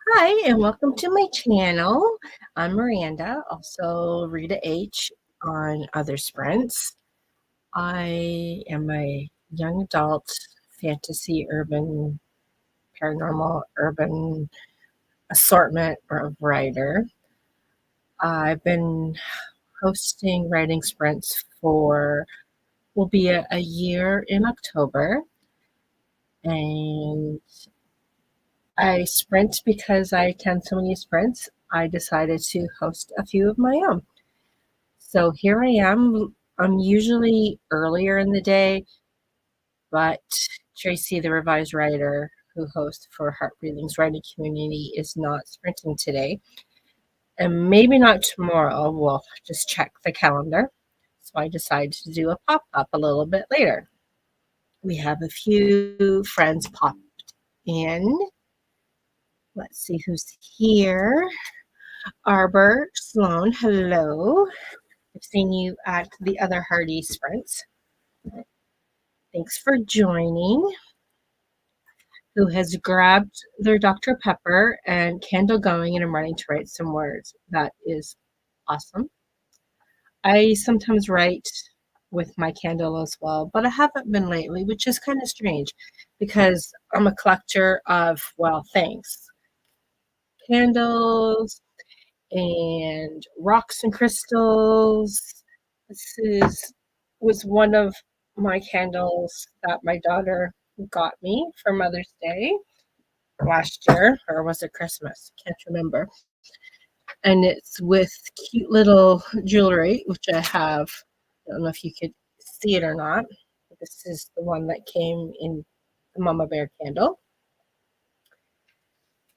Hi, and welcome to my channel. I'm Miranda, also Rita H on other sprints. I am a young adult fantasy, urban, paranormal, urban assortment of writer. I've been hosting writing sprints for, will be a year in October, and I sprint because I attend so many sprints. I decided to host a few of my own. So here I am. I'm usually earlier in the day, but Tracy, the revised writer who hosts for Heart Breathing's writing community, is not sprinting today. And maybe not tomorrow. We'll just check the calendar. So I decided to do a pop up a little bit later. We have a few friends popped in. Let's see who's here. Arbor Sloan, hello. I've seen you at the other Hardy sprints. Thanks for joining. Who has grabbed their Dr. Pepper and candle going, and I'm running to write some words. That is awesome. I sometimes write with my candle as well, but I haven't been lately, which is kind of strange because I'm a collector of, well, things. Candles and rocks and crystals. This was one of my candles that my daughter got me for Mother's Day last year, or was it Christmas? Can't remember. And it's with cute little jewelry, which I have. I don't know if you could see it or not. This is the one that came in the Mama Bear candle.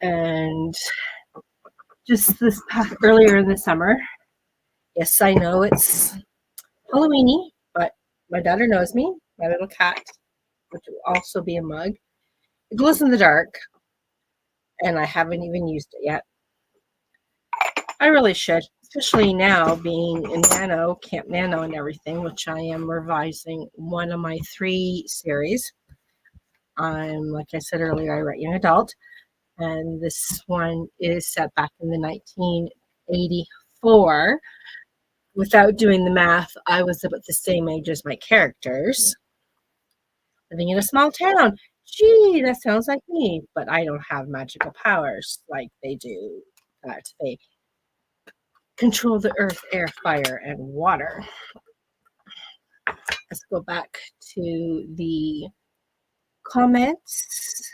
And just this past, earlier in the summer, yes, I know it's Halloweeny, but my daughter knows me, my little cat, which will also be a mug. It glows in the dark, and I haven't even used it yet. I really should, especially now being in Nano, Camp Nano and everything, which I am revising one of my 3 series. I'm, like I said earlier, I write young adult, and this one is set back in the 1984. Without doing the math, I was about the same age as my characters, living in a small town. Gee, that sounds like me, but I don't have magical powers like they do. That they control the earth, air, fire, and water. Let's go back to the comments.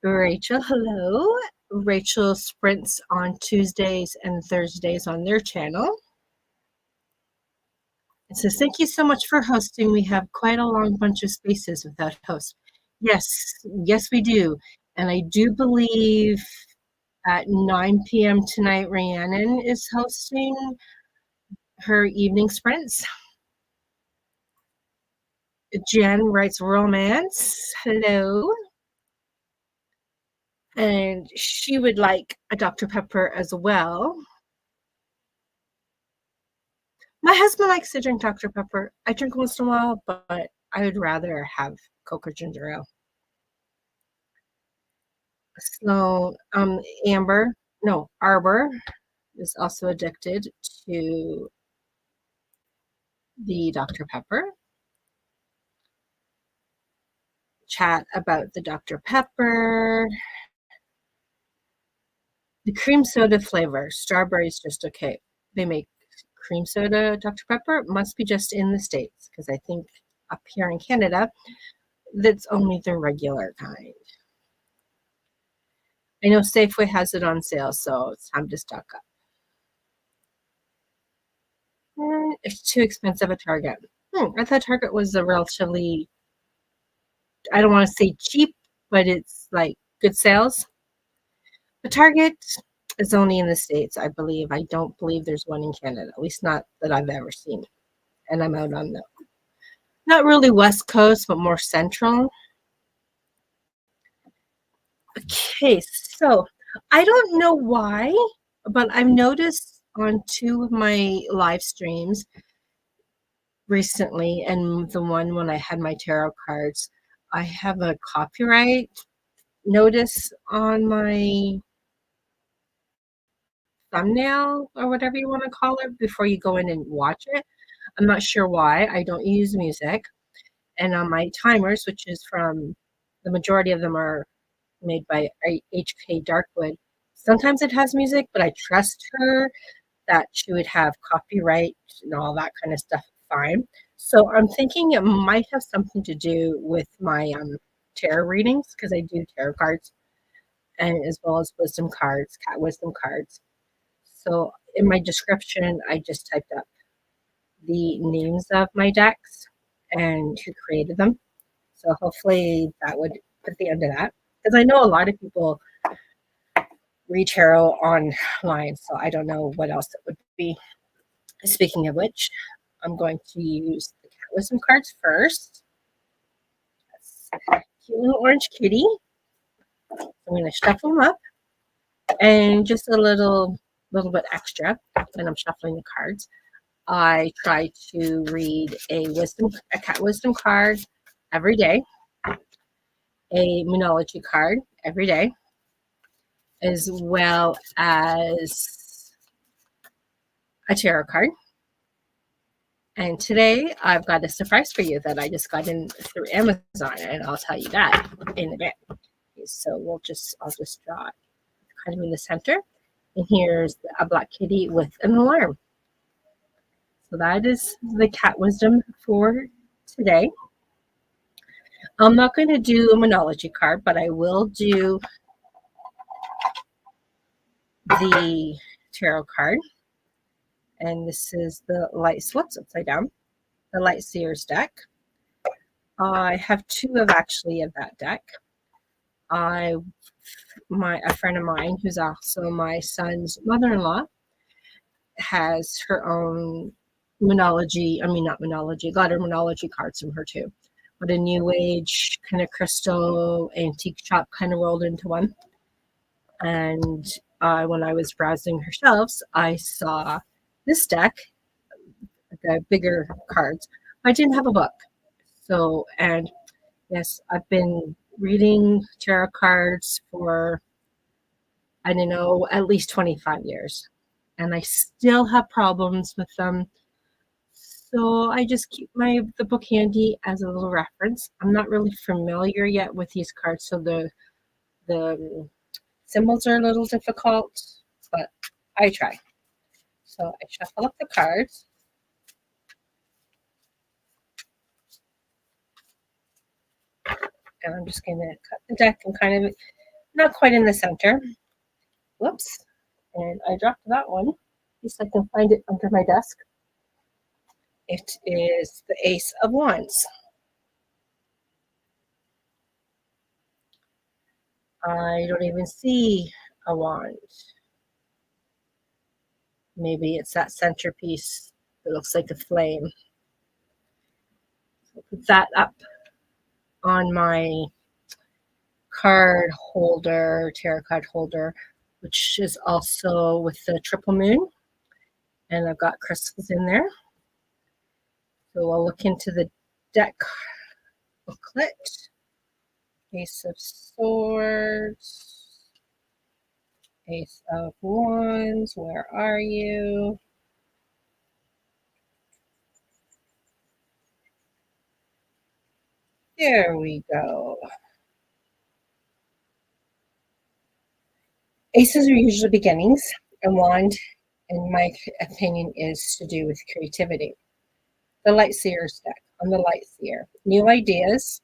Rachel, hello. Rachel sprints on Tuesdays and Thursdays on their channel. It says, thank you so much for hosting. We have quite a long bunch of spaces without hosts. Yes, we do. And I do believe at 9 p.m. tonight, Rhiannon is hosting her evening sprints. Jen writes romance. Hello. And she would like a Dr. Pepper as well. My husband likes to drink Dr. Pepper. I drink once in a while, but I would rather have Coke or ginger ale. So, Arbor is also addicted to the Dr. Pepper. Chat about the Dr. Pepper. The cream soda flavor, strawberry is just okay. They make cream soda Dr. Pepper, must be just in the States, because I think up here in Canada, that's only the regular kind. I know Safeway has it on sale, so it's time to stock up. It's too expensive at Target. I thought Target was a relatively, I don't want to say cheap, but it's like good sales. But Target is only in the States, I believe. I don't believe there's one in Canada, at least not that I've ever seen. And I'm out on the, not really West Coast, but more central. Okay, so I don't know why, but I've noticed on 2 of my live streams recently, and the one when I had my tarot cards, I have a copyright notice on my thumbnail or whatever you want to call it before you go in and watch it. I'm not sure why. I don't use music. And on my timers, which is from the majority of them are made by HK Darkwood, sometimes it has music, but I trust her that she would have copyright and all that kind of stuff fine. So I'm thinking it might have something to do with my tarot readings, because I do tarot cards and as well as wisdom cards, cat wisdom cards. So in my description, I just typed up the names of my decks and who created them. So hopefully that would put the end of that. Because I know a lot of people read tarot online, so I don't know what else it would be. Speaking of which, I'm going to use the cat wisdom cards first. That's cute little orange kitty. I'm going to shuffle them up, and just a little bit extra when I'm shuffling the cards. I try to read a cat wisdom card every day, a Moonology card every day, as well as a tarot card. And today I've got a surprise for you that I just got in through Amazon, and I'll tell you that in a bit. Okay, so I'll just draw it kind of in the center. And here's a black kitty with an alarm. So that is the cat wisdom for today. I'm not going to do a Moonology card, but I will do the tarot card. And this is the light, whoops, upside down, the Light Seers deck. I have two of that deck. A friend of mine, who's also my son's mother-in-law, has her own Moonology, not Moonology, got her Moonology cards from her too. But a new age kind of crystal antique shop kind of rolled into one. And when I was browsing her shelves, I saw this deck, the bigger cards. I didn't have a book. So, and yes, I've been reading tarot cards for, I don't know, at least 25 years. And I still have problems with them. So I just keep the book handy as a little reference. I'm not really familiar yet with these cards, so the symbols are a little difficult, but I try. So I shuffle up the cards. And I'm just going to cut the deck and kind of not quite in the center. Whoops. And I dropped that one. At least I can find it under my desk. It is the Ace of Wands. I don't even see a wand. Maybe it's that centerpiece that looks like a flame. So put that up on my card holder, tarot card holder, which is also with the triple moon. And I've got crystals in there. So I'll look into the deck booklet. Ace of Swords, Ace of Wands, where are you? There we go. Aces are usually beginnings, and wand, in my opinion, is to do with creativity. The Light Seer's deck, on the Light Seer. New ideas,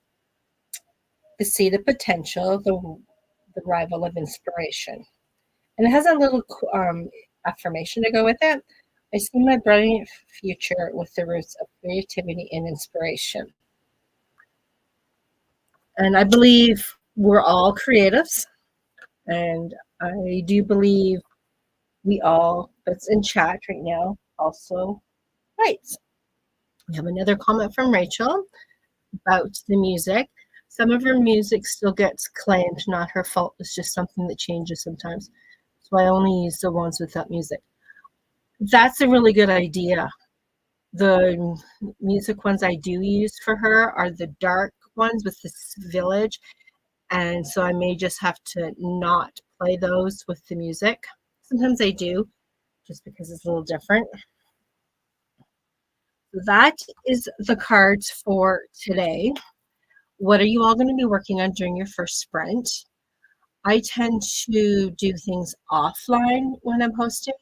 the seed of potential, the rival of inspiration. And it has a little affirmation to go with it. I see my brilliant future with the roots of creativity and inspiration. And I believe we're all creatives. And I do believe we all, that's in chat right now, also writes. We have another comment from Rachel about the music. Some of her music still gets claimed, not her fault. It's just something that changes sometimes. So I only use the ones without music. That's a really good idea. The music ones I do use for her are the dark ones with this village. And so I may just have to not play those with the music. Sometimes I do, just because it's a little different. That is the cards for today. What are you all going to be working on during your first sprint? I tend to do things offline when I'm hosting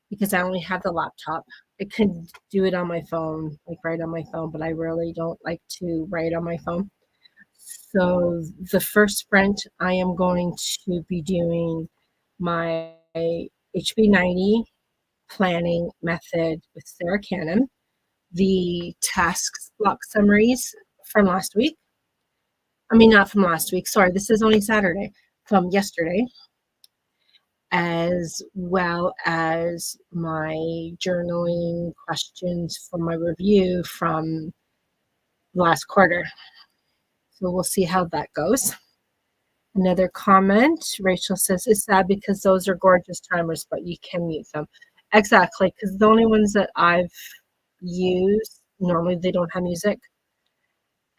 because I only have the laptop. I can do it on my phone, like write on my phone, but I really don't like to write on my phone. So the first sprint, I am going to be doing my HB90 planning method with Sarah Cannon, the tasks block summaries from last week. I mean, not from last week. Sorry, this is only Saturday, from yesterday, as well as my journaling questions for my review from last quarter. So we'll see how that goes. Another comment, Rachel says, it's sad because those are gorgeous timers, but you can mute them. Exactly, because the only ones that I've used, normally they don't have music.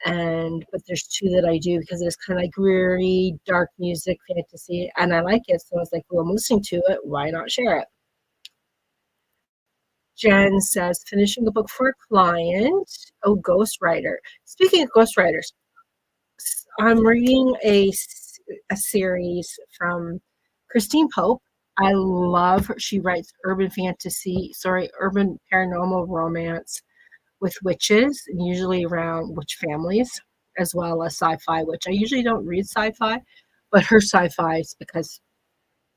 But there's two that I do because it's kind of like weary, dark music, fantasy, and I like it. So I was like, well, I'm listening to it. Why not share it? Jen says, finishing a book for a client. Oh, ghostwriter. Speaking of ghostwriters, I'm reading a series from Christine Pope. I love her. She writes urban paranormal romance with witches, and usually around witch families, as well as sci-fi, which I usually don't read sci-fi, but her sci-fi is because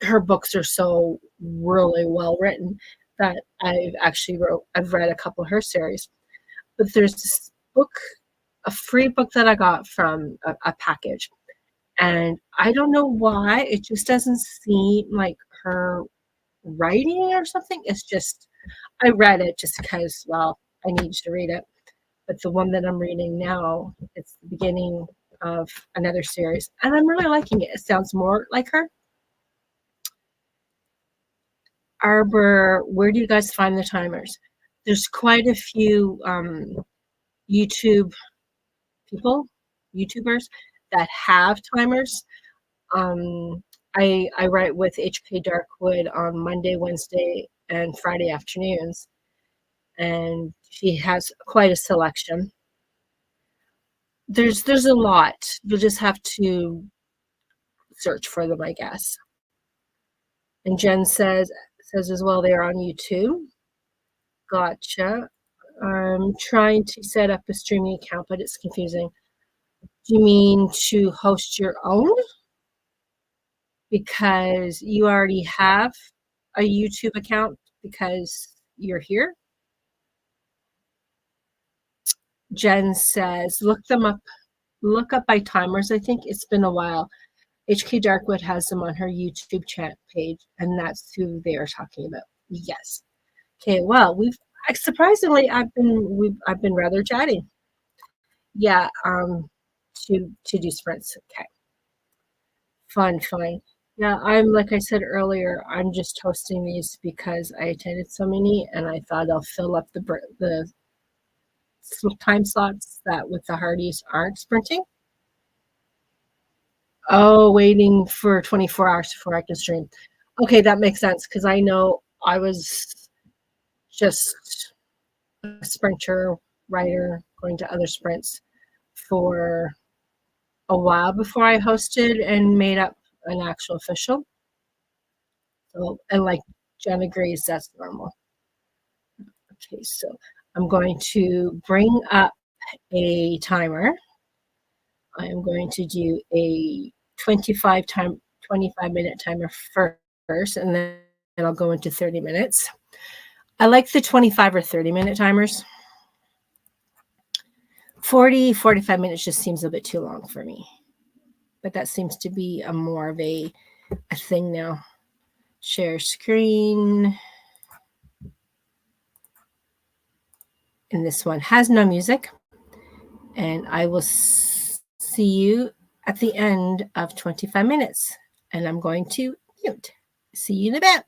her books are so really well written that I've read a couple of her series. But there's this book, a free book that I got from a package. And I don't know why, it just doesn't seem like her writing or something. It's just, I read it just because, well, I needed to read it. But the one that I'm reading now, it's the beginning of another series. And I'm really liking it. It sounds more like her. Arbor, where do you guys find the timers? There's quite a few YouTube YouTubers that have timers. I write with HK Darkwood on Monday, Wednesday, and Friday afternoons, and she has quite a selection. There's a lot. You'll just have to search for them, I guess. And Jen says as well they are on YouTube. Gotcha. I'm trying to set up a streaming account, but it's confusing. Do you mean to host your own? Because you already have a YouTube account because you're here? Jen says, look them up. Look up by timers. I think it's been a while. HK Darkwood has them on her YouTube chat page, and that's who they are talking about. Yes. Okay. Well, we've surprisingly I've been rather chatty. Yeah. To do sprints. Okay. Fun. Yeah, I'm like I said earlier, I'm just hosting these because I attended so many, and I thought I'll fill up the time slots that with the Hardys aren't sprinting. Oh, waiting for 24 hours before I can stream. Okay, that makes sense because I know I was just a sprinter writer going to other sprints for a while before I hosted and made up an actual official. So, and like Jen agrees, that's normal. Okay, so I'm going to bring up a timer. I am going to do a 25-minute timer first, and then I'll go into 30 minutes. I like the 25 or 30-minute timers. 45 minutes just seems a bit too long for me. But that seems to be more of a thing now. Share screen. And this one has no music. And I will see you at the end of 25 minutes. And I'm going to mute. See you in a bit.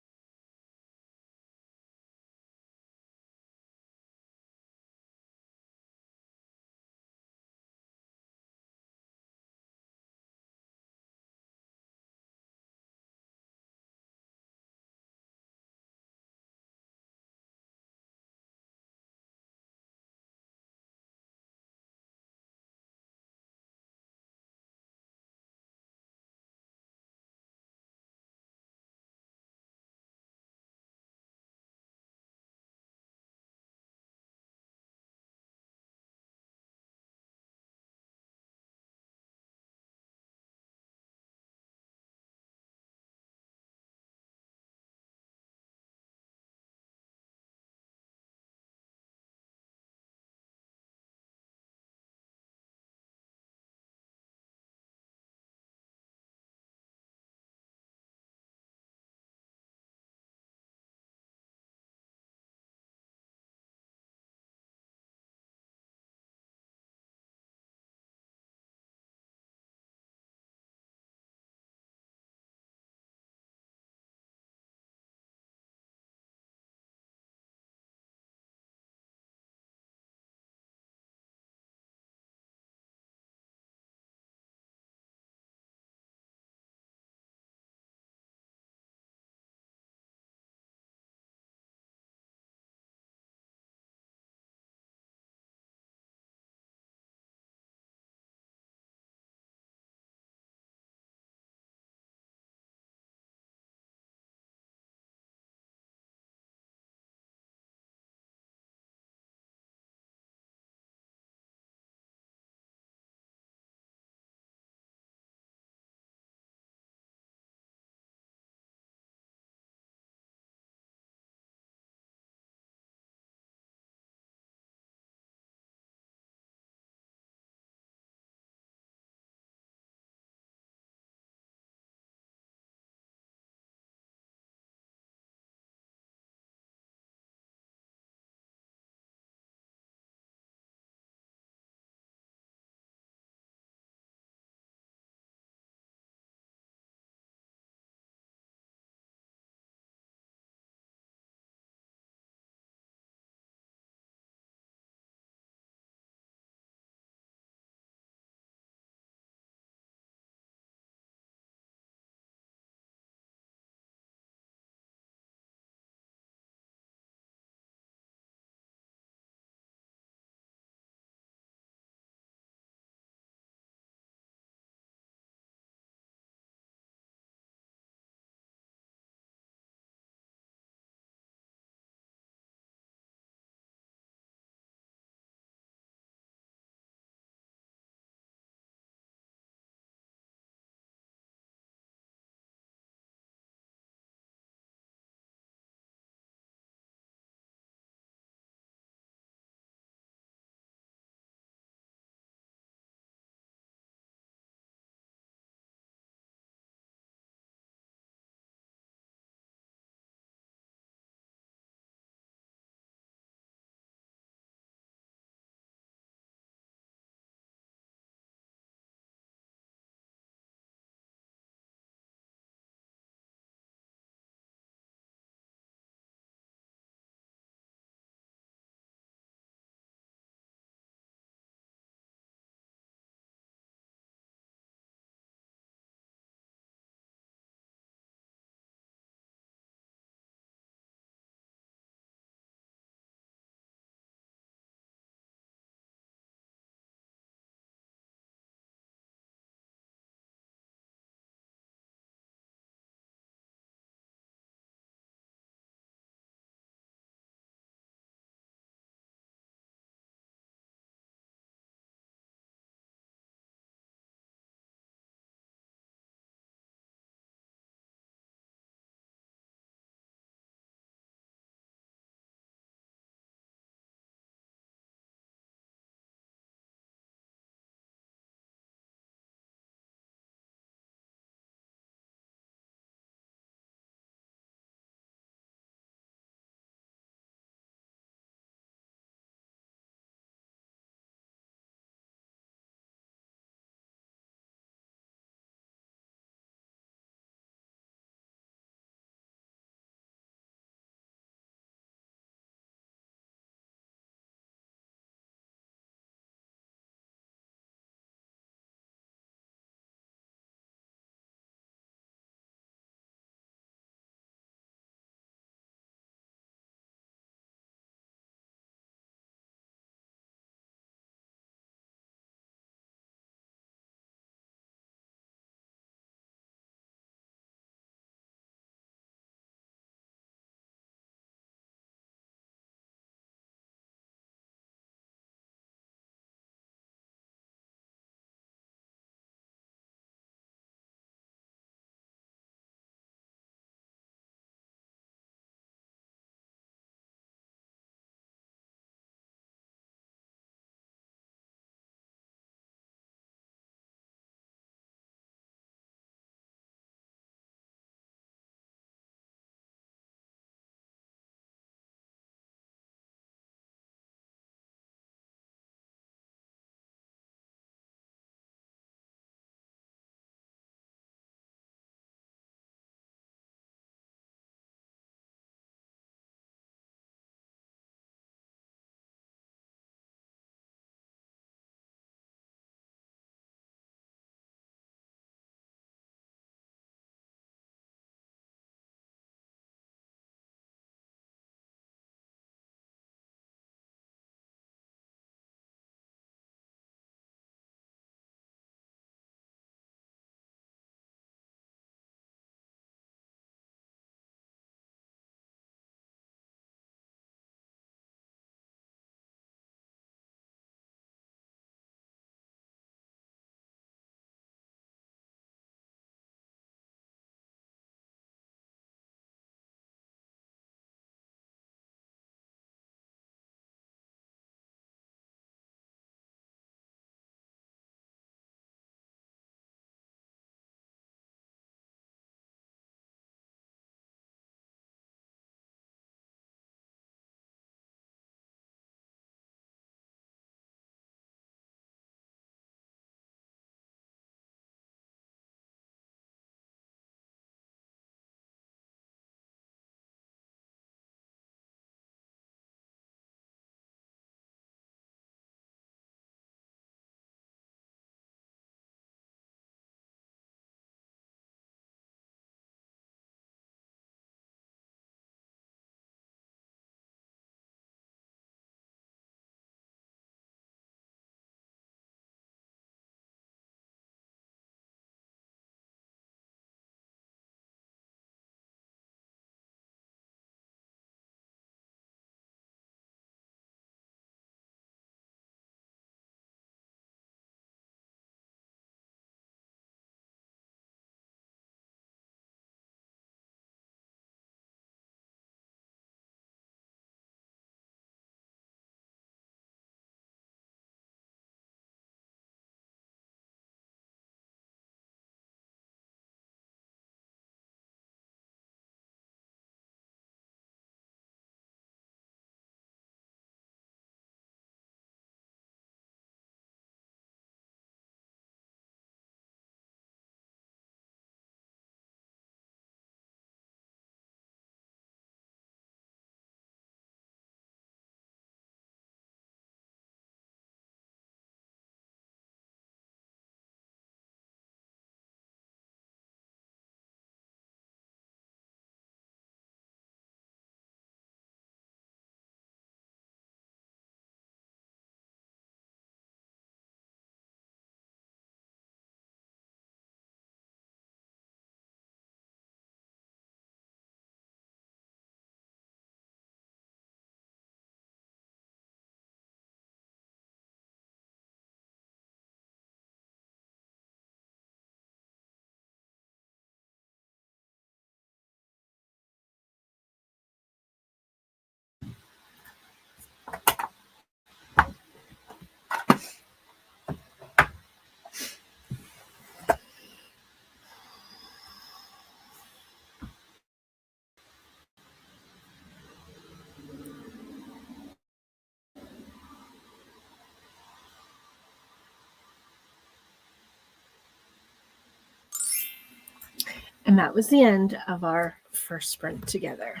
And that was the end of our first sprint together.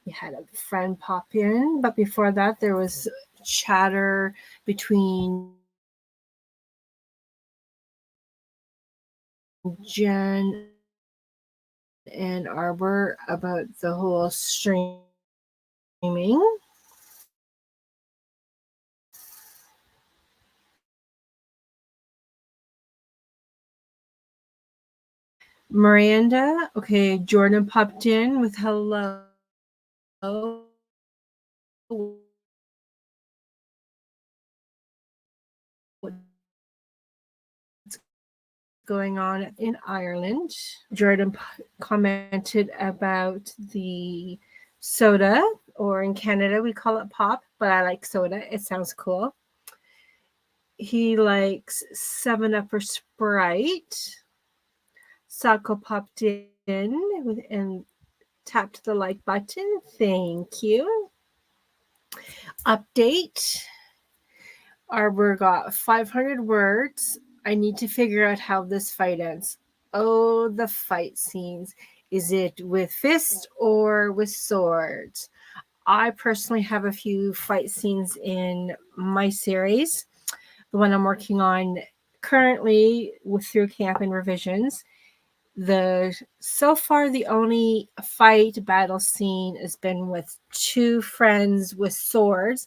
We had a friend pop in, but before that, there was chatter between Jen and Arbor about the whole streaming. Miranda, okay, Jordan popped in with hello. Going on in Ireland. Jordan commented about the soda, or in Canada we call it pop, but I like soda. It sounds cool. He likes 7-Up or Sprite. Sako popped in and tapped the like button. Thank you. Update. Arbor got 500 words. I need to figure out how this fight ends. Oh, the fight scenes. Is it with fists or with swords? I personally have a few fight scenes in my series. The one I'm working on currently through camp and revisions. So far the only fight battle scene has been with 2 friends with swords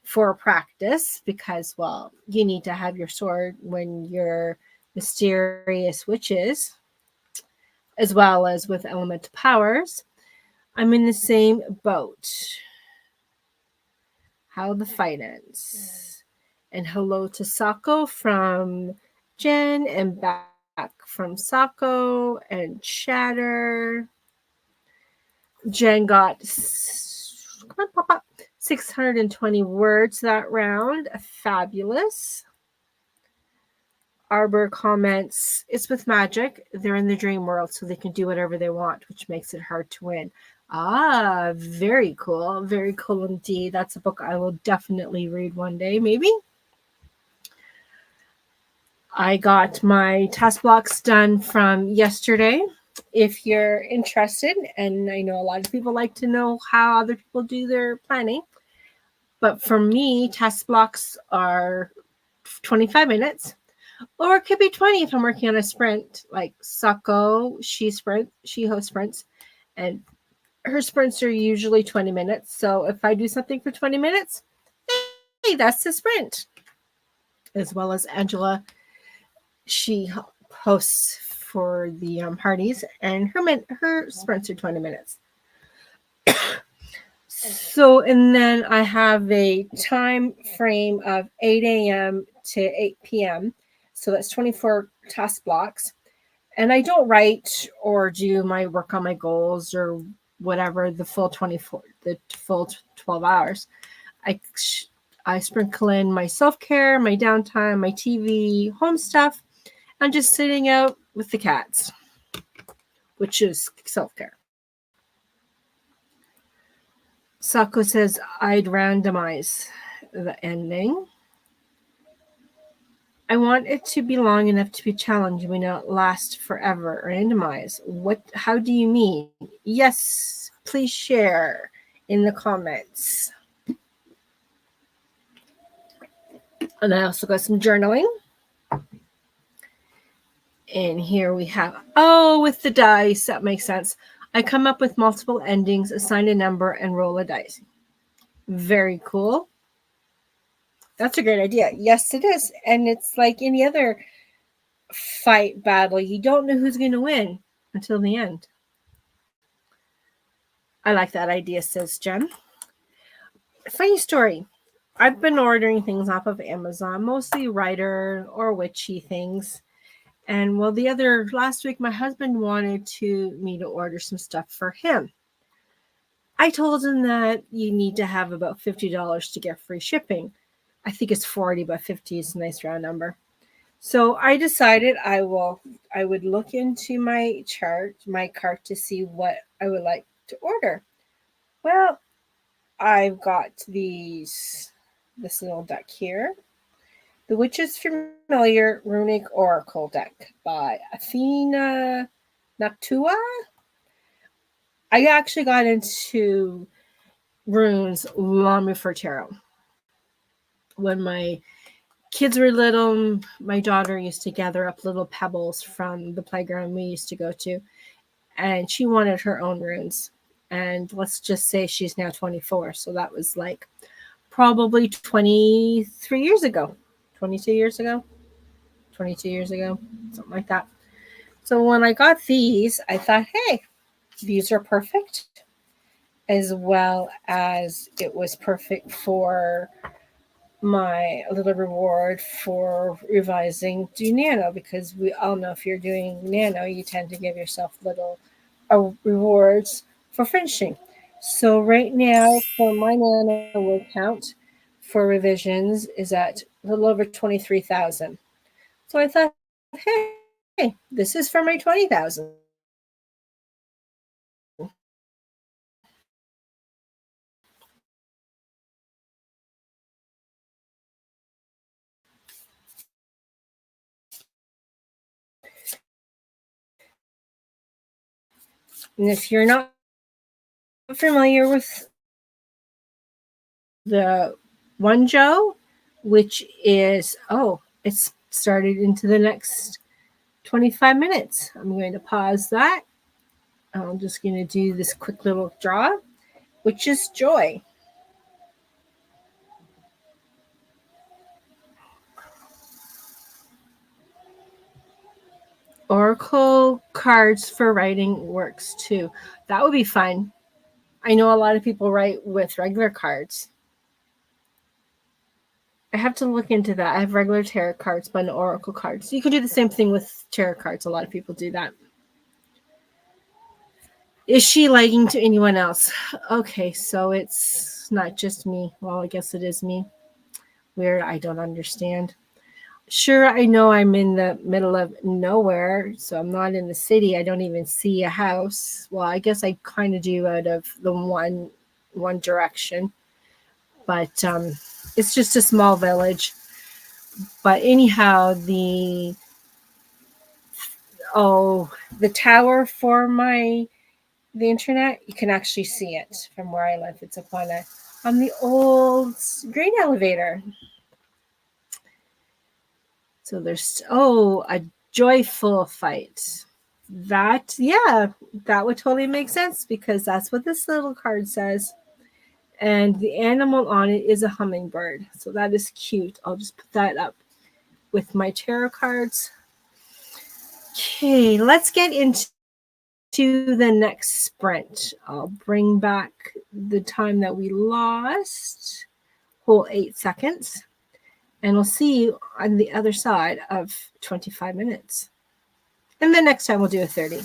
for practice, because, well, you need to have your sword when you're mysterious witches, as well as with elemental powers. I'm in the same boat. How the fight ends. And hello to Sako from Jen, and back from Sako and Chatter. Jen got 620 words that round. Fabulous. Arbor comments, it's with magic. They're in the dream world, so they can do whatever they want, which makes it hard to win. Ah, very cool. Very cool indeed. That's a book I will definitely read one day, maybe. I got my task blocks done from yesterday. If you're interested, and I know a lot of people like to know how other people do their planning, but for me, task blocks are 25 minutes. Or it could be 20 if I'm working on a sprint. Like Sako, she hosts sprints, and her sprints are usually 20 minutes. So if I do something for 20 minutes, hey, that's the sprint. As well as Angela, she hosts for the parties, and her sprints are 20 minutes. So, and then I have a time frame of 8 a.m. to 8 p.m. So that's 24 task blocks. And I don't write or do my work on my goals or whatever the full 12 hours. I sprinkle in my self-care, my downtime, my TV, home stuff. I'm just sitting out with the cats, which is self-care. Sako says I'd randomize the ending. I want it to be long enough to be challenging, but not last forever. Randomize. How do you mean? Yes, please share in the comments. And I also got some journaling. And here we have, with the dice, that makes sense. I come up with multiple endings, assign a number, and roll a dice. Very cool. That's a great idea. Yes, it is. And it's like any other fight battle. You don't know who's going to win until the end. I like that idea, says Jen. Funny story. I've been ordering things off of Amazon, mostly writer or witchy things. And well, last week, my husband wanted me to order some stuff for him. I told him that you need to have about $50 to get free shipping. I think it's 40, but 50 is a nice round number. So I decided I would look into my cart to see what I would like to order. Well, I've got this little deck here. The Witch's Familiar Runic Oracle deck by Athene, Noctua. I actually got into runes long before tarot. When my kids were little, my daughter used to gather up little pebbles from the playground we used to go to, and she wanted her own runes. And let's just say she's now 24, so that was like probably 23 years ago, 22 years ago, 22 years ago, something like that. So when I got these, I thought, hey, these are perfect, as well as it was perfect for my little reward for revising do nano, because we all know if you're doing nano, you tend to give yourself little rewards for finishing. So right now for my nano word count for revisions is at a little over 23,000. So I thought, hey, this is for my 20,000. And if you're not familiar with the one Joe, which is, it's started into the next 25 minutes. I'm going to pause that. I'm just going to do this quick little draw, which is joy. Oracle cards for writing works too. That would be fun. I know a lot of people write with regular cards. I have to look into that. I have regular tarot cards, but no oracle cards. You could do the same thing with tarot cards. A lot of people do that. Is she liking to anyone else? Okay, so it's not just me. Well, I guess it is me. Weird. I don't understand. Sure, I know I'm in the middle of nowhere, so I'm not in the city. I don't even see a house. Well, I guess I kind of do out of the one direction, but it's just a small village. But anyhow, the tower for the internet, you can actually see it from where I live. It's up on the old grain elevator. So there's a joyful fight. That would totally make sense, because that's what this little card says. And the animal on it is a hummingbird. So that is cute. I'll just put that up with my tarot cards. Okay, let's get into the next sprint. I'll bring back the time that we lost, whole 8 seconds. And we'll see you on the other side of 25 minutes. And then next time we'll do a 30.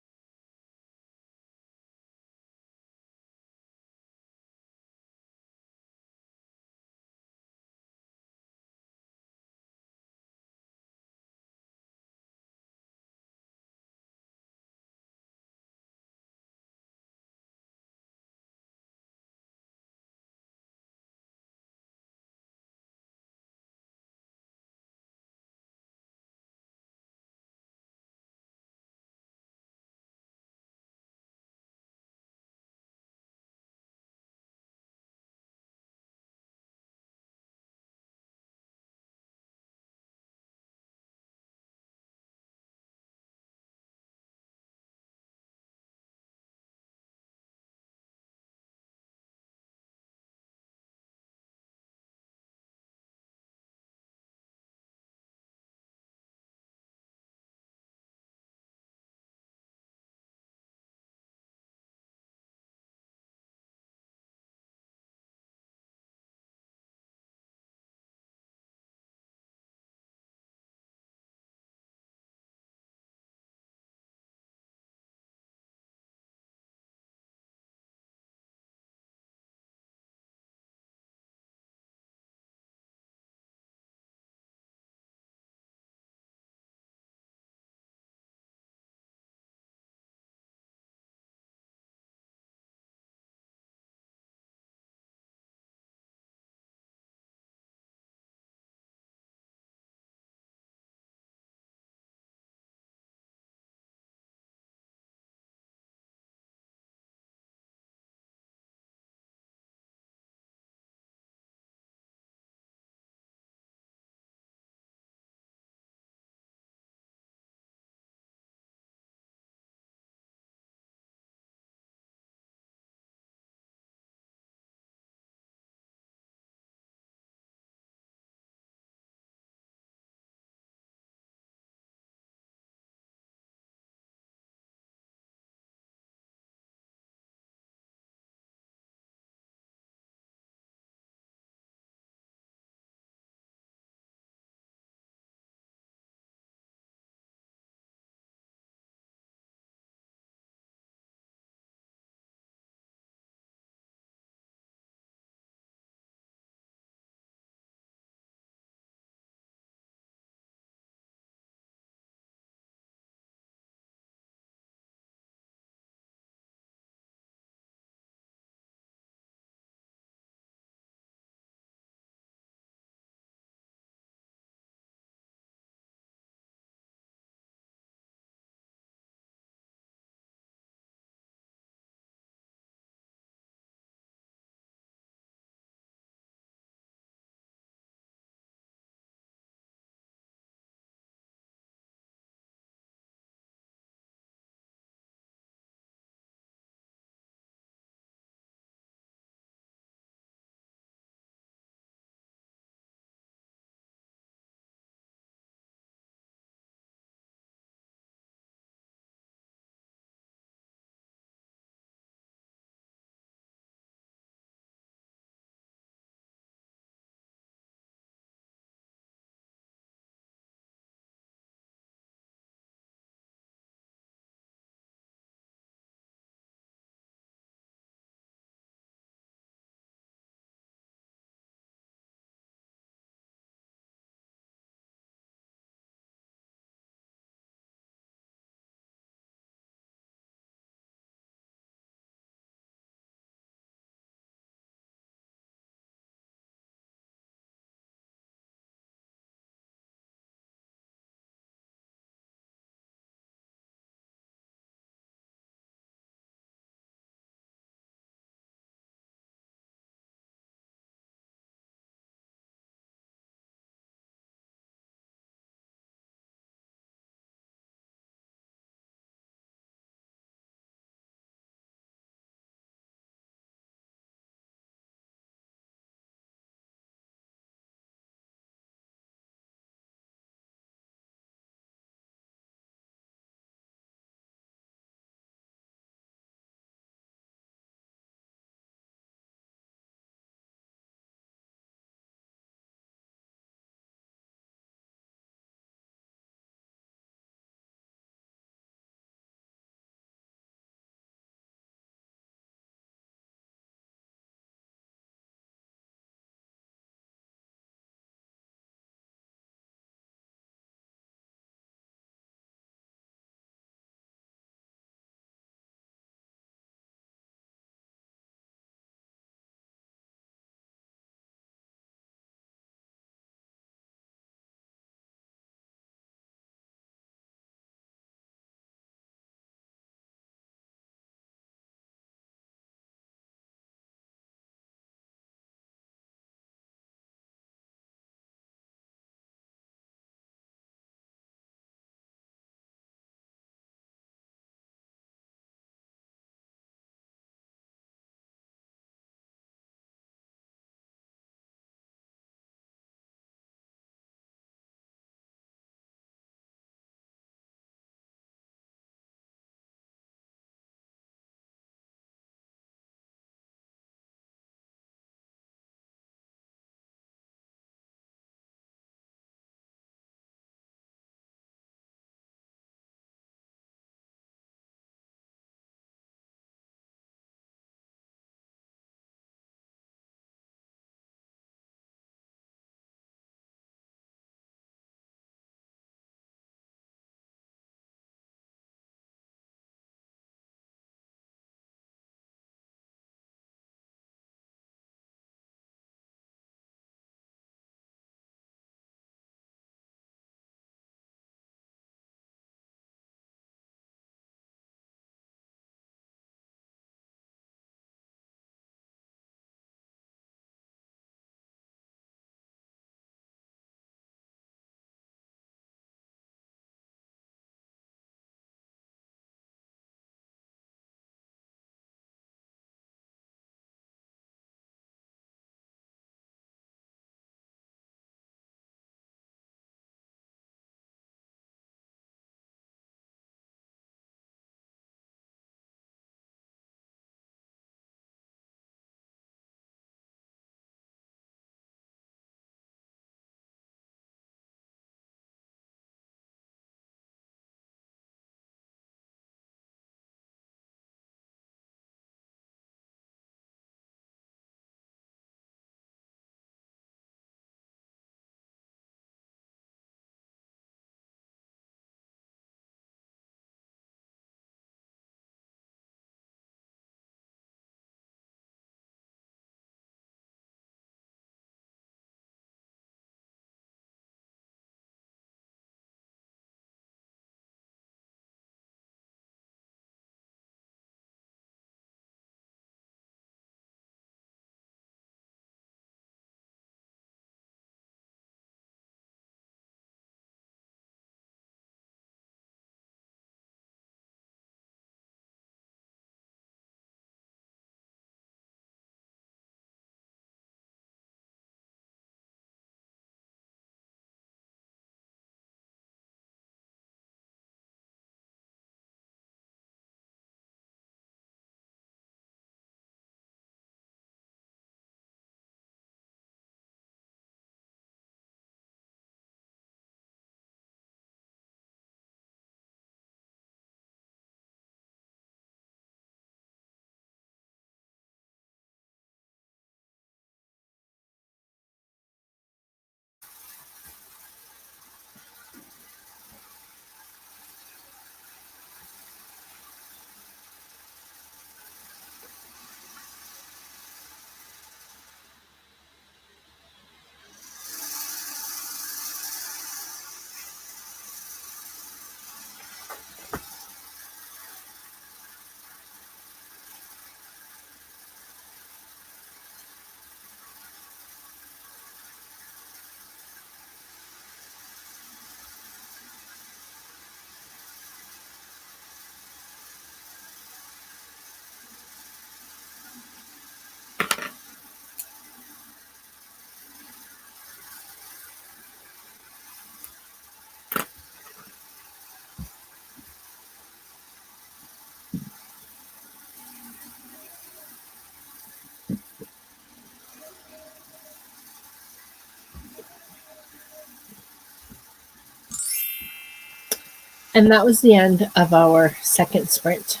And that was the end of our second sprint.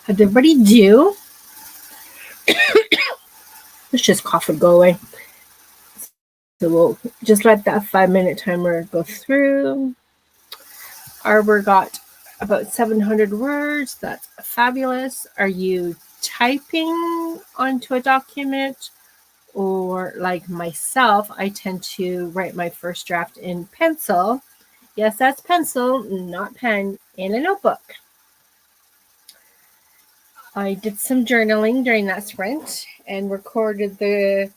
How did everybody do? Let's just cough and go away. So we'll just let that 5-minute timer go through. Arbor got about 700 words. That's fabulous. Are you typing onto a document? Or like myself, I tend to write my first draft in pencil. Yes, that's pencil, not pen, in a notebook. I did some journaling during that sprint and recorded the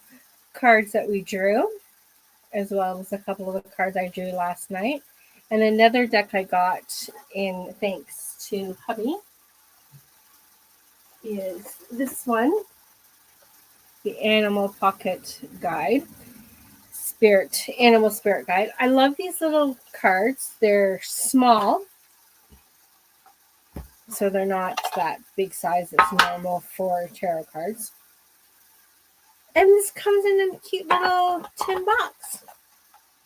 cards that we drew, as well as a couple of the cards I drew last night. And another deck I got in thanks to hubby is this one, the Animal Pocket Guide. Animal Spirit Guide. I love these little cards. They're small, so they're not that big size that's normal for tarot cards. And this comes in a cute little tin box.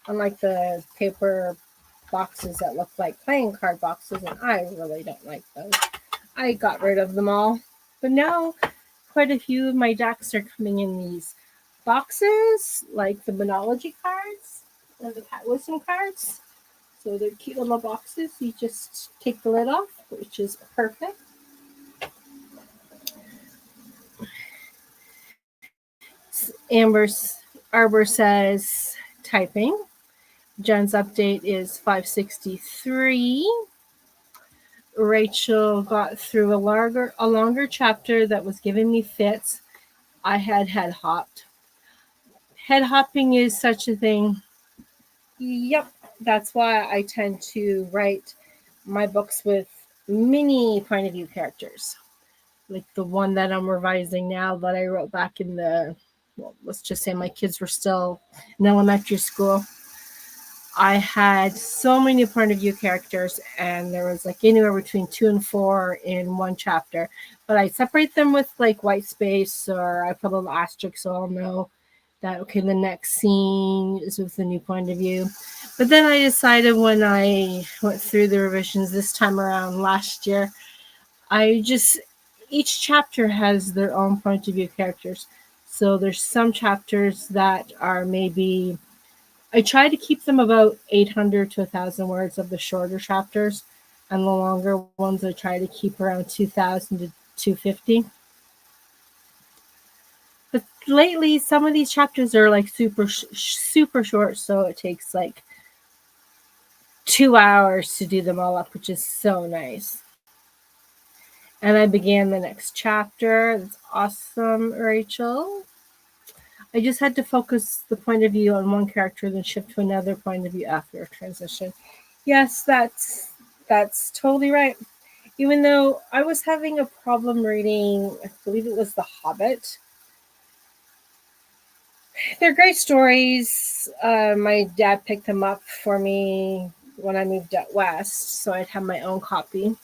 Unlike the paper boxes that look like playing card boxes, and I really don't like those. I got rid of them all. But now quite a few of my decks are coming in these boxes, like the Moonology cards and the Cat Wisdom cards. So they're cute little boxes. You just take the lid off, which is perfect. Arbor says typing. Jen's update is 563. Rachel got through a longer chapter that was giving me fits. I had head hopped. Head hopping is such a thing. Yep, that's why I tend to write my books with mini point of view characters. Like the one that I'm revising now that I wrote back in let's just say my kids were still in elementary school. I had so many point of view characters, and there was like anywhere between 2 and 4 in one chapter. But I separate them with like white space, or I put a little asterisk so I'll know that, okay, the next scene is with the new point of view. But then I decided when I went through the revisions this time around last year, each chapter has their own point of view characters. So there's some chapters that are maybe, I try to keep them about 800 to 1,000 words of the shorter chapters, and the longer ones I try to keep around 2,000 to 250. But lately, some of these chapters are like super short, so it takes like 2 hours to do them all up, which is so nice. And I began the next chapter. That's awesome, Rachel. I just had to focus the point of view on one character, then shift to another point of view after a transition. Yes, that's totally right. Even though I was having a problem reading, I believe it was The Hobbit. They're great stories. My dad picked them up for me when I moved out west, so I'd have my own copy.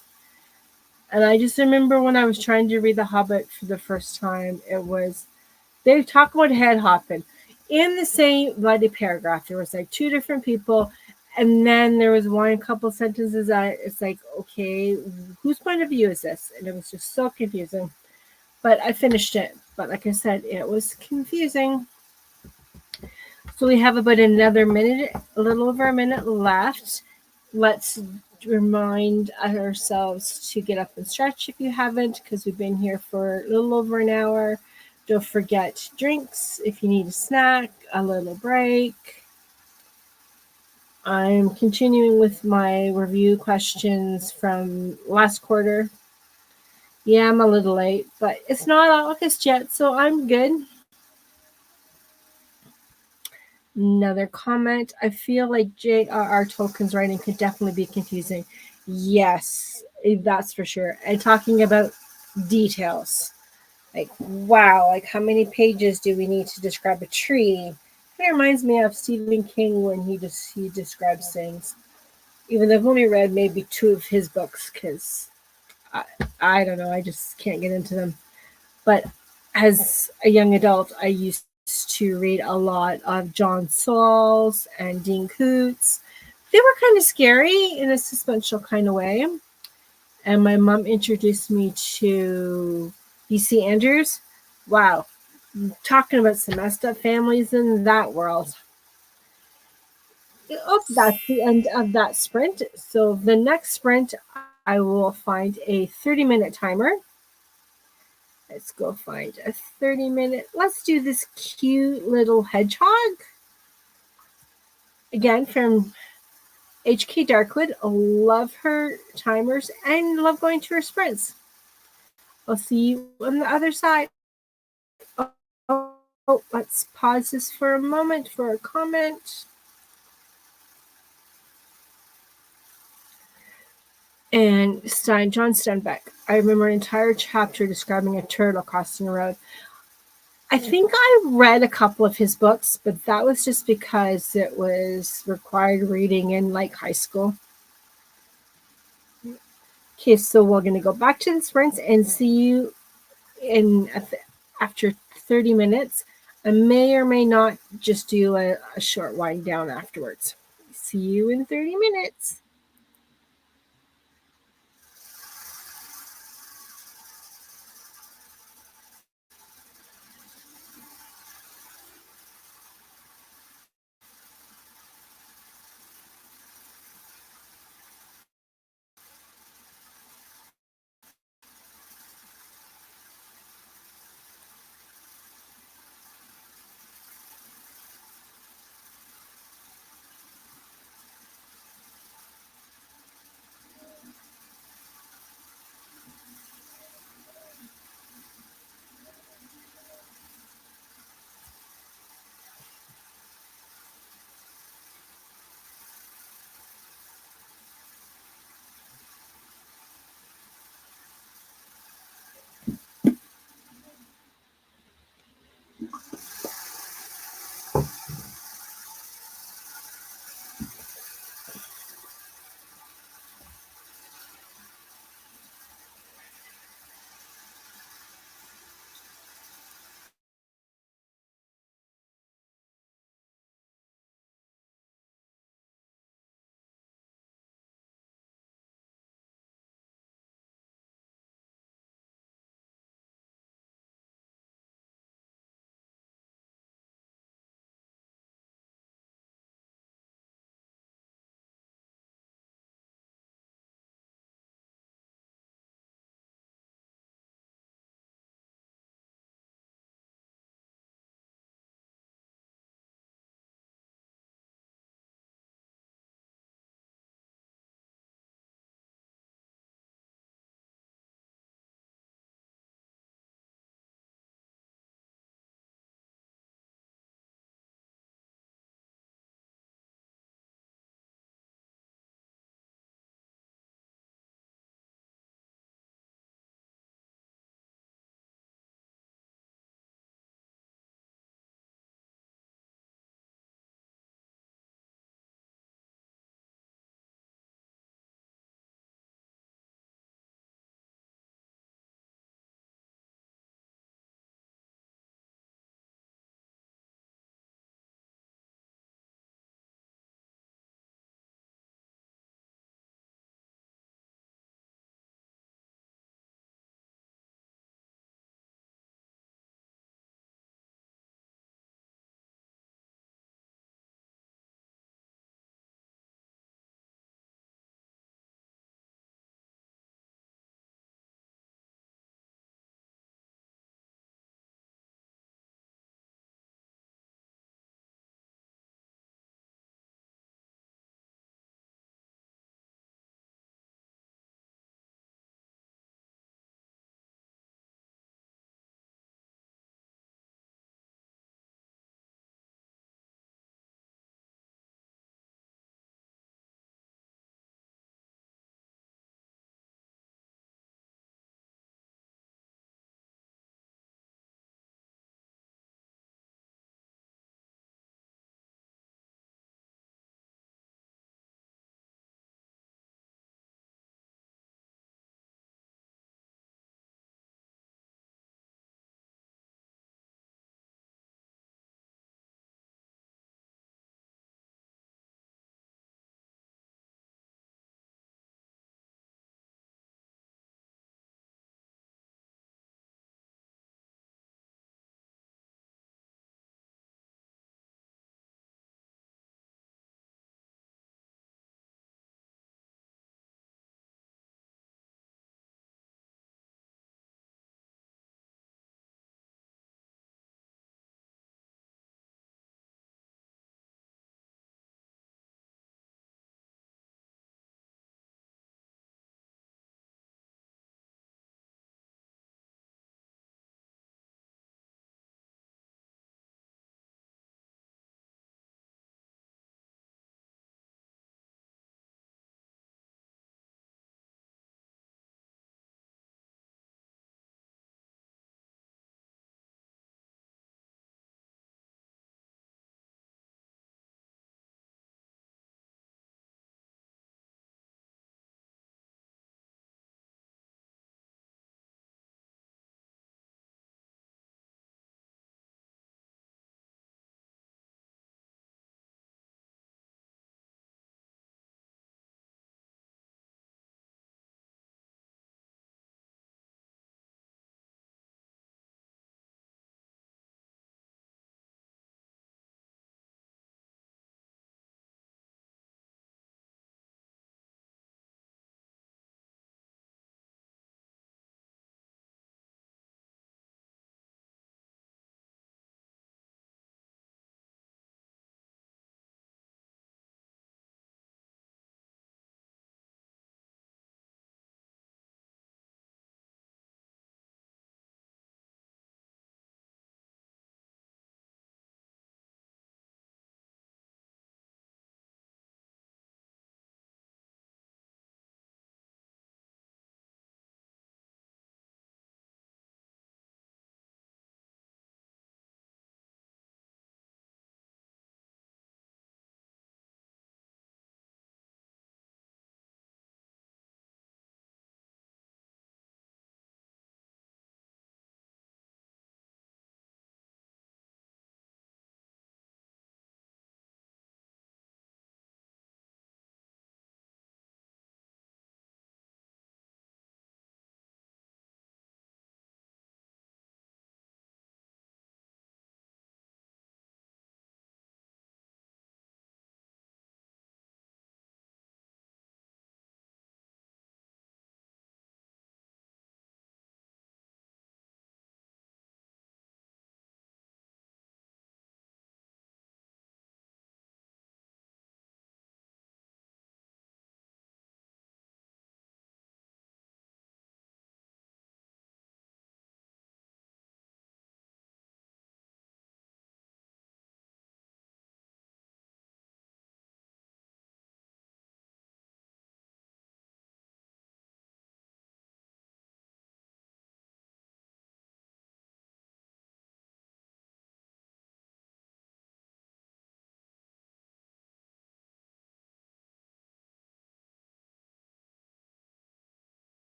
And I just remember when I was trying to read The Hobbit for the first time, they talk about head hopping in the same bloody paragraph. There was like 2 different people, and then there was one couple sentences that it's like, okay, whose point of view is this? And it was just so confusing. But I finished it. But like I said, it was confusing. So we have about another minute, a little over a minute left. Let's remind ourselves to get up and stretch if you haven't, because we've been here for a little over an hour. Don't forget drinks if you need a snack, a little break. I'm continuing with my review questions from last quarter. Yeah, I'm a little late, but it's not August yet, so I'm good. Another comment. I feel like J.R.R. Tolkien's writing could definitely be confusing. Yes, that's for sure. And talking about details. Like, wow, like how many pages do we need to describe a tree? It reminds me of Stephen King when he describes things. Even though I've only read maybe 2 of his books, because I don't know, I just can't get into them. But as a young adult, I used to read a lot of John Sauls and Dean Koontz. they were kind of scary in a suspenseful kind of way. And my mom introduced me to BC Andrews. Wow, talking about some messed up families in that world. Oh, that's the end of that sprint. So the next sprint, I will find a 30-minute timer. Let's go find a 30-minute. Let's do this cute little hedgehog. Again, from HK Darkwood. Love her timers and love going to her sprints. I'll see you on the other side. Let's pause this for a moment for a comment. And John Steinbeck. I remember an entire chapter describing a turtle crossing a road. I think I read a couple of his books, but that was just because it was required reading in like high school. Okay, so we're going to go back to the sprints and see you after 30 minutes. I may or may not just do a short wind down afterwards. See you in 30 minutes.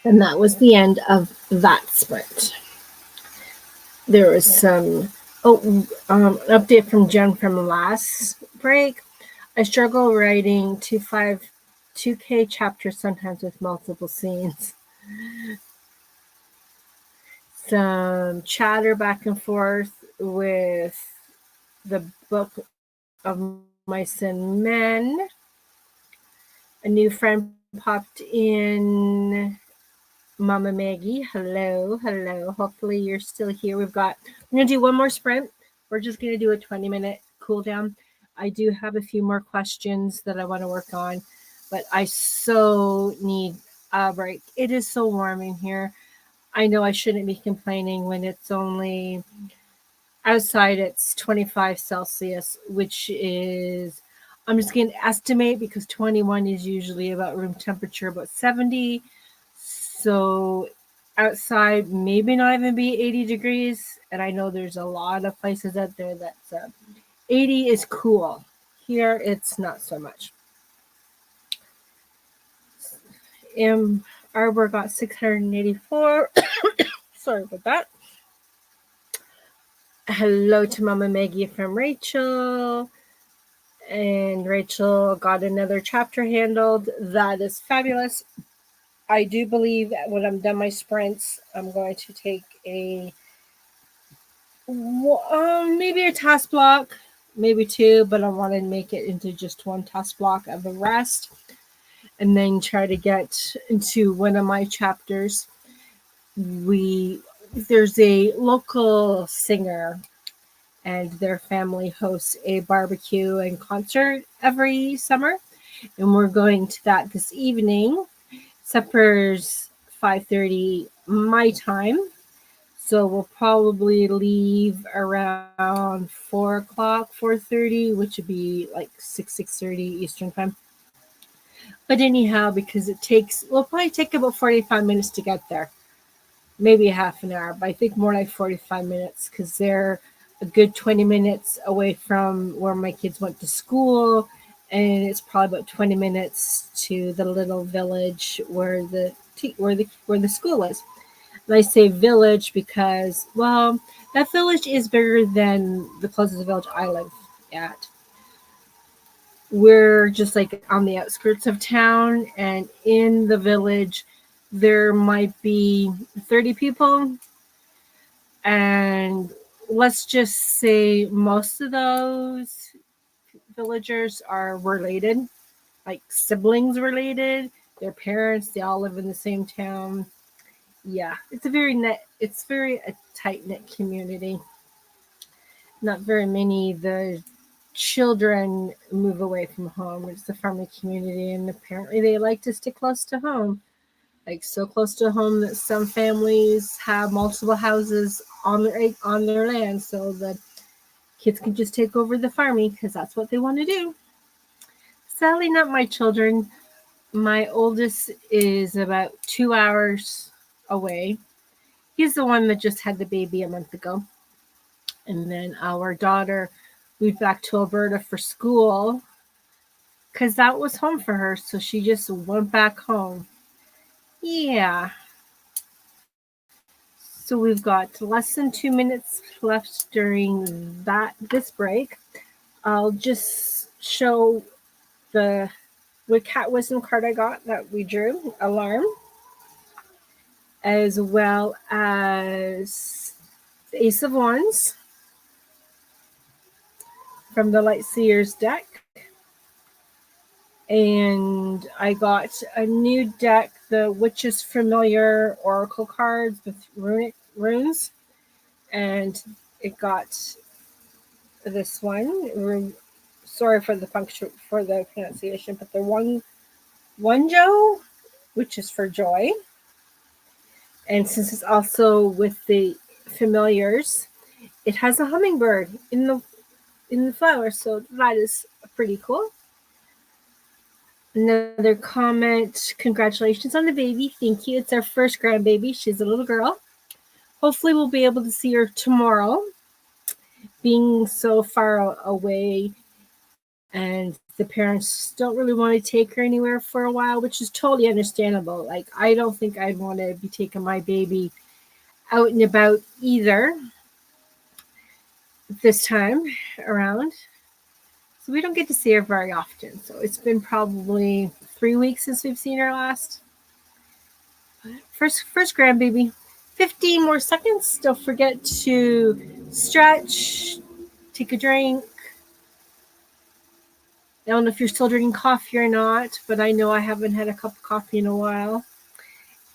And that was the end of that sprint. There was some an update from Jen from last break. I struggle writing 2K chapters sometimes with multiple scenes. Some chatter back and forth with the book of Mice and Men. A new friend popped in. Mama Maggie, hello. Hopefully you're still here. We're gonna do one more sprint. We're just gonna do a 20-minute cool down. I do have a few more questions that I want to work on, but I so need a break. It is so warm in here. I know I shouldn't be complaining when it's only outside it's 25 Celsius, which is, I'm just going to estimate because 21 is usually about room temperature, about 70. So outside maybe not even be 80 degrees. And I know there's a lot of places out there that's 80 is cool. Here it's not so much. Arbor got 684. Sorry about that. Hello to Mama Maggie from Rachel. And Rachel got another chapter handled. That is fabulous. I do believe that when I'm done my sprints, I'm going to take maybe a task block, maybe two, but I want to make it into just one task block of the rest, and then try to get into one of my chapters. There's a local singer, and their family hosts a barbecue and concert every summer, and we're going to that this evening. Supper's 5:30 my time, so we'll probably leave around 4 o'clock, 4:30, which would be like 6:30 Eastern time. But anyhow, because we'll probably take about 45 minutes to get there, maybe half an hour, but I think more like 45 minutes because they're a good 20 minutes away from where my kids went to school, and it's probably about 20 minutes to the little village where the school is. And I say village because, well, that village is bigger than the closest village I live at. We're just like on the outskirts of town, and in the village there might be 30 people, and let's just say most of those villagers are related, like siblings related. Their parents, they all live in the same town. Yeah, it's very a tight-knit community. Not very many the children move away from home. It's a farming community, and apparently they like to stick close to home. Like so close to home that some families have multiple houses on their land, so the kids can just take over the farming because that's what they want to do. Sadly, not my children. My oldest is about 2 hours away. He's the one that just had the baby a month ago. And then our daughter moved back to Alberta for school because that was home for her. So she just went back home. Yeah. So we've got less than 2 minutes left during this break. I'll just show the cat wisdom card I got that we drew, Alarm, as well as the Ace of Wands from the Light Seers deck. And I got a new deck, the Witch's Familiar Oracle cards with Runic runes. And it got this one. Sorry for the pronunciation, but the Wonjo, which is for joy. And since it's also with the familiars, it has a hummingbird in the flower, so that is pretty cool. Another comment, congratulations on the baby. Thank you. It's our first grandbaby. She's a little girl. Hopefully we'll be able to see her tomorrow. Being so far away, and the parents don't really want to take her anywhere for a while, which is totally understandable. Like, I don't think I'd want to be taking my baby out and about either this time around. So we don't get to see her very often. So it's been probably 3 weeks since we've seen her last. First grandbaby. 15 more seconds. Don't forget to stretch, take a drink. I don't know if you're still drinking coffee or not, but I know I haven't had a cup of coffee in a while.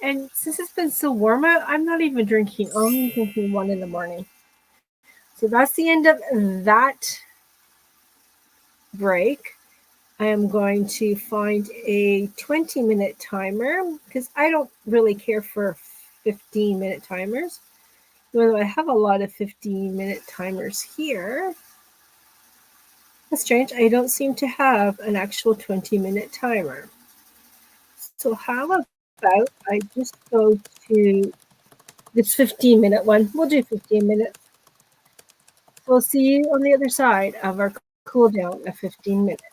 And since it's been so warm out, I'm not even drinking. I'm only drinking one in the morning. So that's the end of that break. I am going to find a 20-minute timer because I don't really care for 15-minute timers. Though I have a lot of 15-minute timers here. That's strange. I don't seem to have an actual 20-minute timer. So how about I just go to this 15-minute one? We'll do 15 minutes. We'll see you on the other side of our cool down of 15 minutes.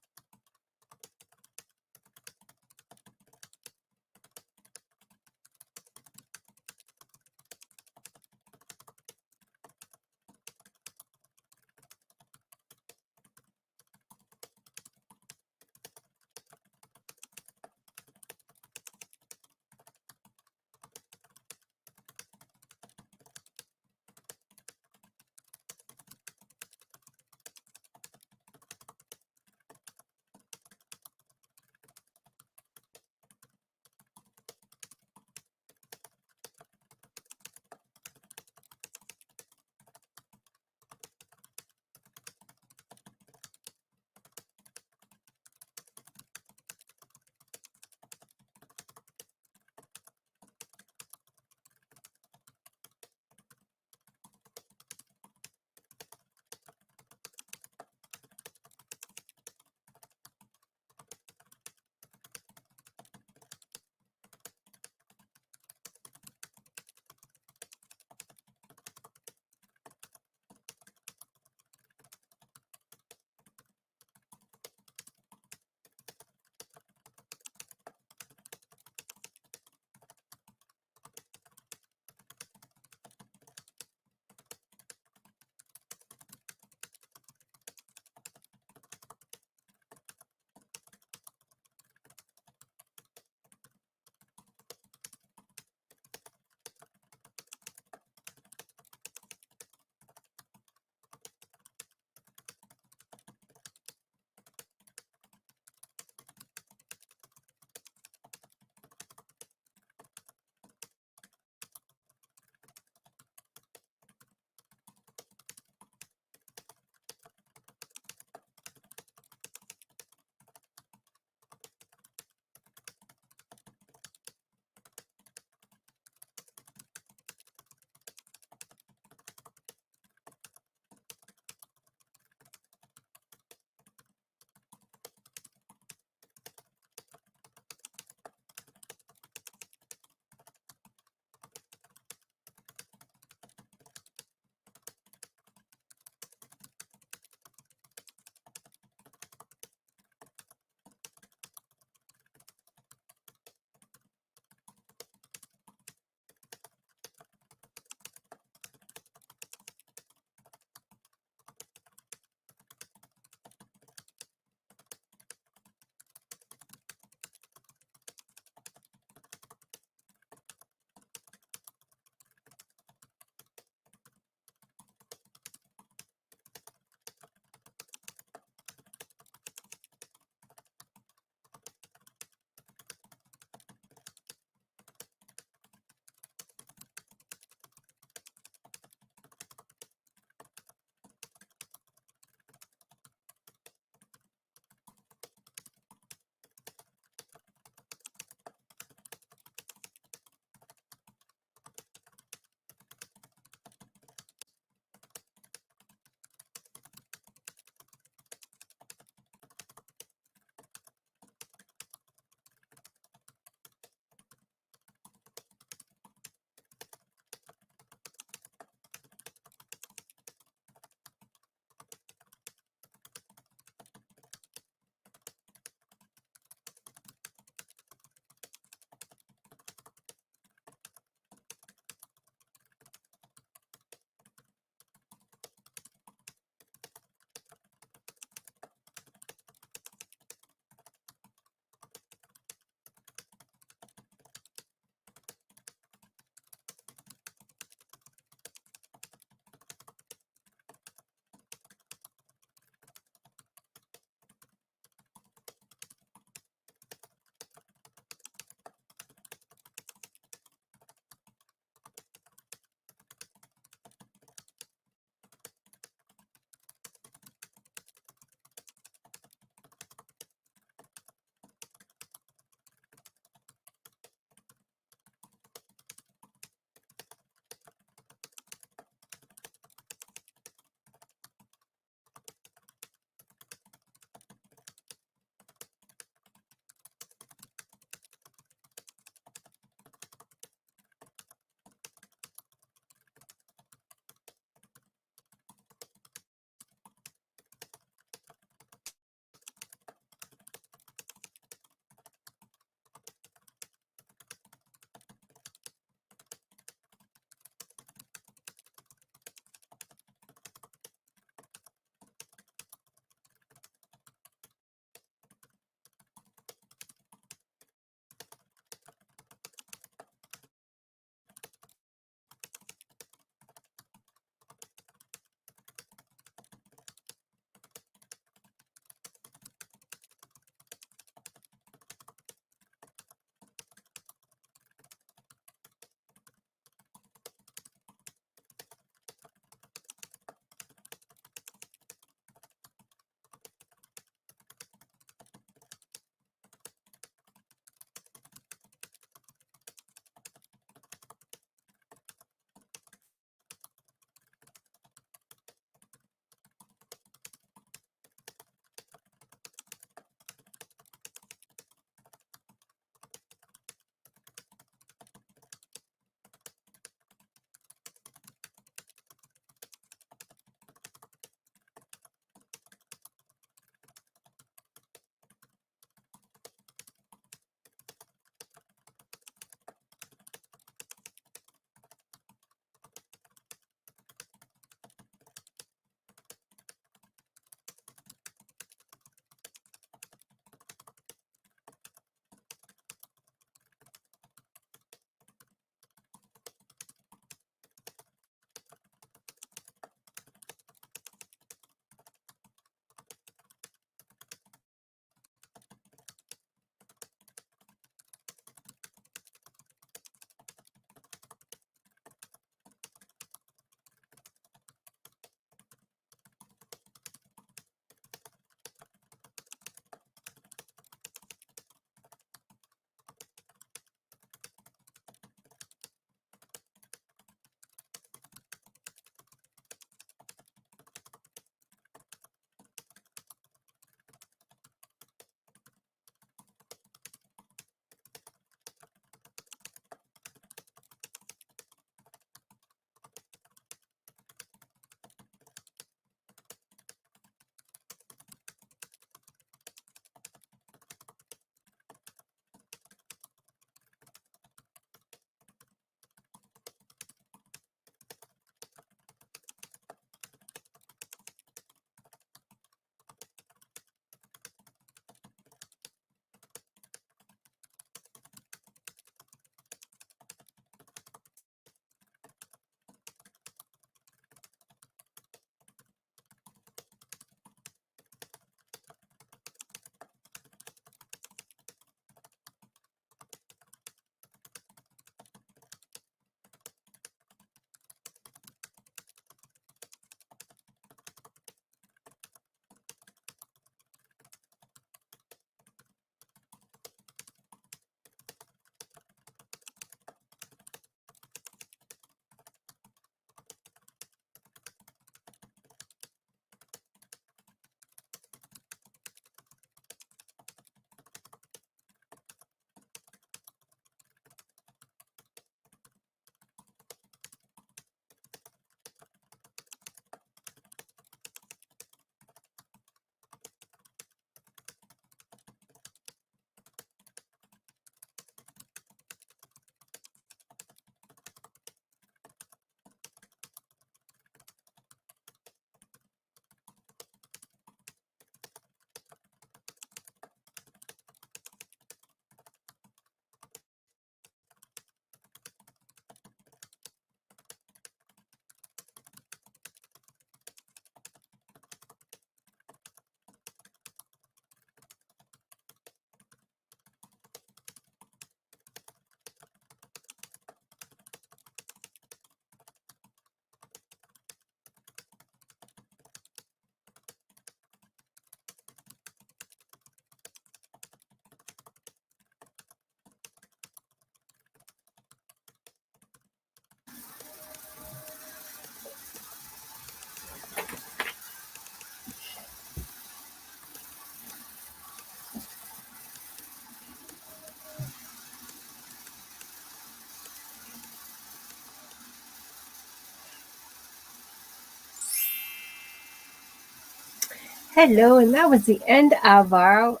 Hello, and that was the end of our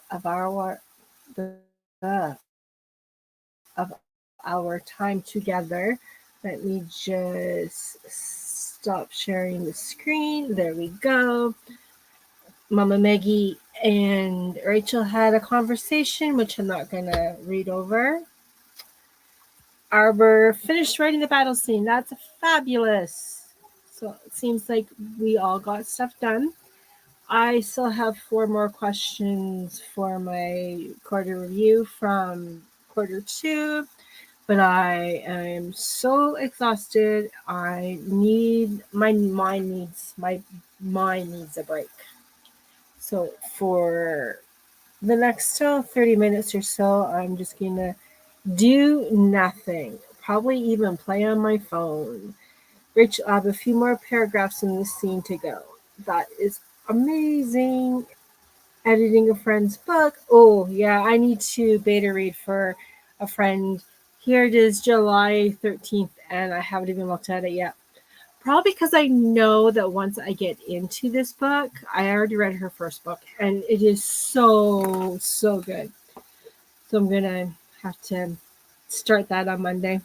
time together. Let me just stop sharing the screen. There we go. Mama Maggie and Rachel had a conversation, which I'm not going to read over. Arbor finished writing the battle scene. That's fabulous. So it seems like we all got stuff done. I still have 4 more questions for my quarter review from quarter 2, but I am so exhausted. My mind needs a break. So for the next 30 minutes or so, I'm just gonna do nothing. Probably even play on my phone. Rich, I have a few more paragraphs in this scene to go. That is amazing. Editing a friend's book. Oh, yeah, I need to beta read for a friend. Here it is, July 13th, and I haven't even looked at it yet. Probably because I know that once I get into this book, I already read her first book, and it is so, so good. So I'm going to have to start that on Monday.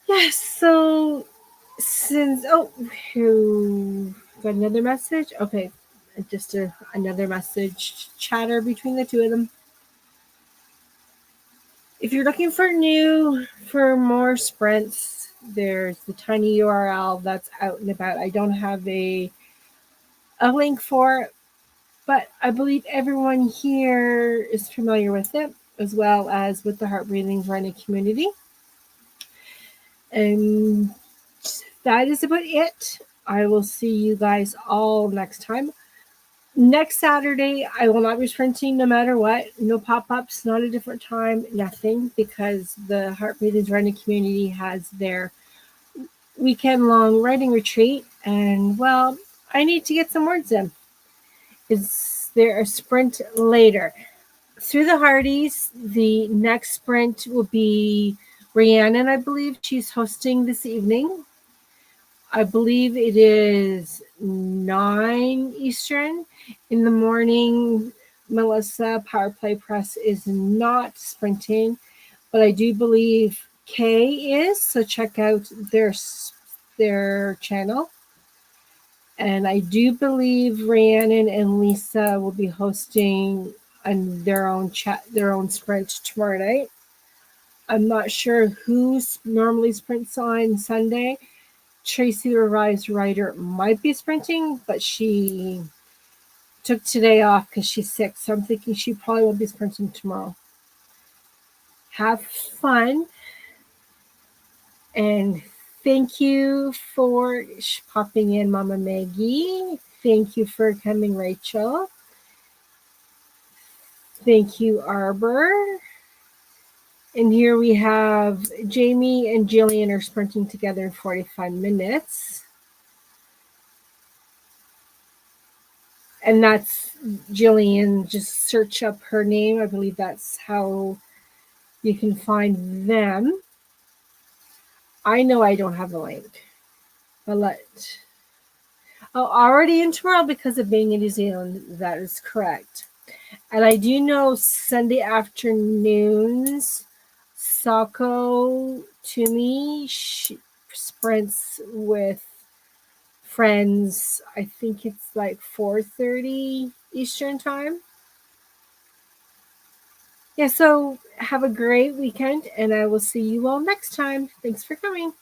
Yes, so since, got another message? Okay, just another message chatter between the two of them. If you're looking for more sprints, there's the tiny URL that's out and about. I don't have a link for it, but I believe everyone here is familiar with it, as well as with the Heart Breathing Runic community. And that is about it. I will see you guys all next time. Next Saturday, I will not be sprinting no matter what. No pop-ups, not a different time, nothing, because the Heart Breathing Running community has their weekend-long writing retreat, and, well, I need to get some words in. Is there a sprint later? Through the Hardys, the next sprint will be Rhiannon, I believe. She's hosting this evening. I believe it is 9 Eastern. In the morning, Melissa, Power Play Press, is not sprinting, but I do believe Kay is, so check out their channel. And I do believe Rhiannon and Lisa will be hosting their own sprint tomorrow night. I'm not sure who normally sprints on Sunday. Tracy, the revised writer, might be sprinting, but she took today off because she's sick. So I'm thinking she probably won't be sprinting tomorrow. Have fun. And thank you for popping in, Mama Maggie. Thank you for coming, Rachel. Thank you, Arbor. And here we have Jamie and Jillian are sprinting together in 45 minutes. And that's Jillian. Just search up her name. I believe that's how you can find them. I know I don't have a link. Already in tomorrow because of being in New Zealand. That is correct. And I do know Sunday afternoons, Sako Toomey sprints with friends. I think it's like 4:30 Eastern time. Yeah, so have a great weekend, and I will see you all next time. Thanks for coming.